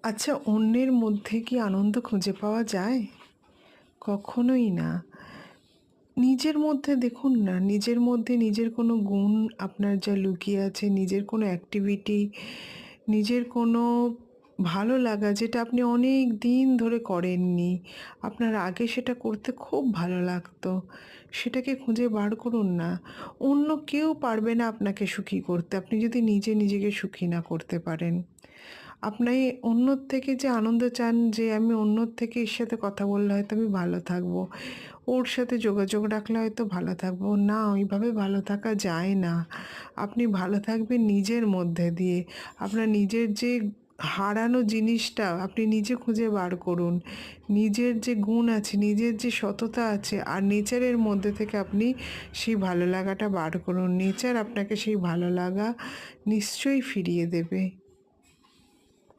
আচ্ছা, অন্যের মধ্যে কি আনন্দ খুঁজে পাওয়া যায়? কখনোই না। নিজের মধ্যে দেখুন না, নিজের মধ্যে নিজের কোনো গুণ আপনার যা লুকিয়ে আছে, নিজের কোনো অ্যাক্টিভিটি, নিজের কোনো ভালো লাগা যেটা আপনি অনেক দিন ধরে করেননি। আপনার আগে সেটা করতে খুব ভালো লাগতো। সেটাকে খুঁজে বার করুন না। অন্য কেউ পারবে না আপনাকে সুখী করতে, আপনি যদি নিজে নিজেকে সুখী না করতে পারেন। আপনি অন্যর থেকে যে আনন্দ চান যে আমি অন্যর থেকে এর সাথে কথা বললে হয়তো আমি ভালো থাকবো। ওর সাথে যোগাযোগ রাখলে হয়তো ভালো থাকবো। না, ওইভাবে ভালো থাকা যায় না। আপনি ভালো থাকবেন নিজের মধ্যে দিয়ে। আপনার নিজের যে হারানো জিনিসটা আপনি নিজে খুঁজে বার করুন। নিজের যে গুণ আছে, নিজের যে সততা আছে আর নেচারের মধ্যে থেকে আপনি সেই ভালো লাগাটা বার করুন। নেচার আপনাকে সেই ভালো লাগা নিশ্চয়ই ফিরিয়ে দেবে।